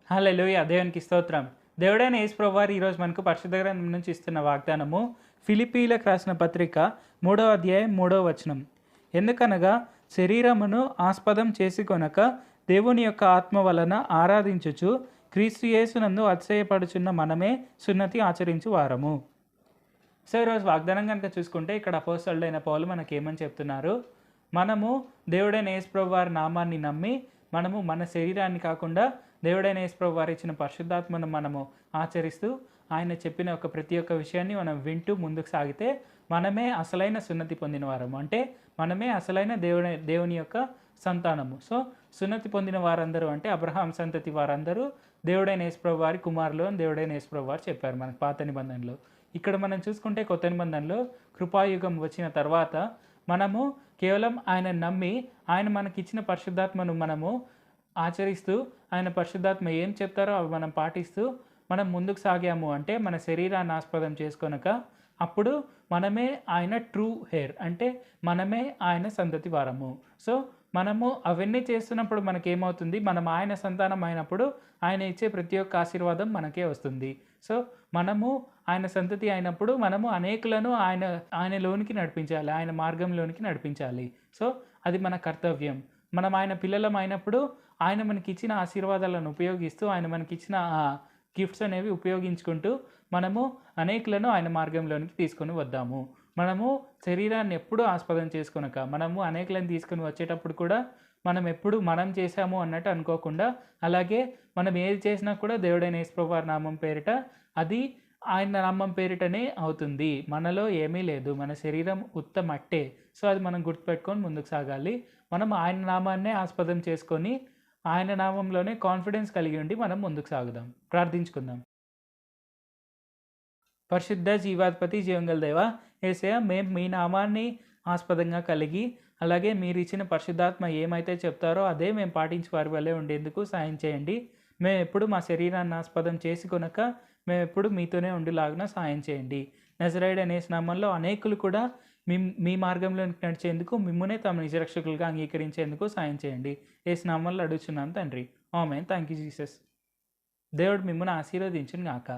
హల్లెలూయా! దేవునికి స్తోత్రం. దేవుడైన యేసు ప్రభువారు ఈరోజు మనకు పరిశుద్ధ గ్రంథం నుంచి ఇస్తున్న వాగ్దానము ఫిలిప్పీలకు రాసిన పత్రిక 3వ అధ్యాయం 3వ వచనం. ఎందుకనగా శరీరమును ఆస్పదం చేసుకొనక దేవుని యొక్క ఆత్మ వలన ఆరాధించుచు క్రీస్తు యేసునందు అతిశయపడుచున్న మనమే సున్నతి ఆచరించు వారము. సో ఈరోజు వాగ్దానం కనుక చూసుకుంటే ఇక్కడ అపోస్తలుడైన పౌలు మనకేమని చెప్తున్నారు, మనము దేవుడైన యేసు ప్రభువారి నామాన్ని నమ్మి మనము మన శరీరాన్ని కాకుండా దేవుడైన యేసు ప్రభువారు ఇచ్చిన పరిశుద్ధాత్మను మనము ఆచరిస్తూ ఆయన చెప్పిన ప్రతి ఒక్క విషయాన్ని మనం వింటూ ముందుకు సాగితే మనమే అసలైన సున్నతి పొందిన వారము, అంటే మనమే అసలైన దేవుని యొక్క సంతానము. సో సున్నతి పొందిన వారందరూ అంటే అబ్రహాం సంతతి వారందరూ దేవుడైన యేసు ప్రభువారి కుమారులు అని దేవుడైన యేసు ప్రభువారు చెప్పారు మనకు పాత నిబంధనలో. ఇక్కడ మనం చూసుకుంటే కొత్త నిబంధనలో కృపాయుగం వచ్చిన తర్వాత మనము కేవలం ఆయన నమ్మి ఆయన మనకిచ్చిన పరిశుద్ధాత్మను మనము ఆచరిస్తూ ఆయన పరిశుద్ధాత్మ ఏం చెప్తారో అవి మనం పాటిస్తూ మనం ముందుకు సాగాము అంటే మన శరీరాన్ని ఆస్పదం చేసుకొనక అప్పుడు మనమే ఆయన ట్రూ హెయిర్, అంటే మనమే ఆయన సంతతి వారము. సో మనము అవన్నీ చేస్తున్నప్పుడు మనకేమవుతుంది, మనం ఆయన సంతానం అయినప్పుడు ఆయన ఇచ్చే ప్రతి ఒక్క ఆశీర్వాదం మనకే వస్తుంది. సో మనము ఆయన సంతతి అయినప్పుడు మనము అనేకులను ఆయనలోనికి నడిపించాలి, ఆయన మార్గంలోనికి నడిపించాలి. సో అది మన కర్తవ్యం. మనం ఆయన పిల్లలం అయినప్పుడు ఆయన మనకిచ్చిన ఆశీర్వాదాలను ఉపయోగిస్తూ ఆయన మనకిచ్చిన గిఫ్ట్స్ అనేవి ఉపయోగించుకుంటూ మనము అనేకులను ఆయన మార్గంలోనికి తీసుకొని వద్దాము. మనము శరీరాన్ని ఎప్పుడూ ఆస్పదం చేసుకొనక మనము అనేకులను తీసుకొని వచ్చేటప్పుడు కూడా మనం ఎప్పుడు మనం చేశాము అన్నట్టు అనుకోకుండా, అలాగే మనం ఏది చేసినా కూడా దేవుడైన యేసు ప్రభువారి నామం పేరిట అది ఆయన నామం పేరిటనే అవుతుంది. మనలో ఏమీ లేదు, మన శరీరం ఉత్త మట్టే. సో అది మనం గుర్తుపెట్టుకొని ముందుకు సాగాలి. మనం ఆయన నామాన్నే ఆస్పదం చేసుకొని ఆయన నామంలోనే కాన్ఫిడెన్స్ కలిగి ఉండి మనం ముందుకు సాగుదాం. ప్రార్థించుకుందాం. పరిశుద్ధ జీవాధిపతి జీవంగల దేవ యేసయ్య, మేము మీ నామాన్ని ఆస్పదంగా కలిగి అలాగే మీరు ఇచ్చిన పరిశుద్ధాత్మ ఏమైతే చెప్తారో అదే మేము పాటించి వారి వల్లే ఉండేందుకు సాయం చేయండి. మేము ఎప్పుడు మా శరీరాన్ని ఆస్పదం చేసుకొనక మేము ఎప్పుడు మీతోనే ఉండేలాగున సాయం చేయండి. నజరేయుడైన యేసు నామంలో అనేకులు కూడా మీ మార్గంలోకి నడిచేందుకు మిమ్మునే తమ నిజరక్షకులుగా అంగీకరించేందుకు సాయం చేయండి. యేసు నామంలో అడుగుచున్నాను తండ్రి. ఆమేన్. Thank you Jesus. దేవుడు మిమ్మల్ని ఆశీర్వదించును గాక.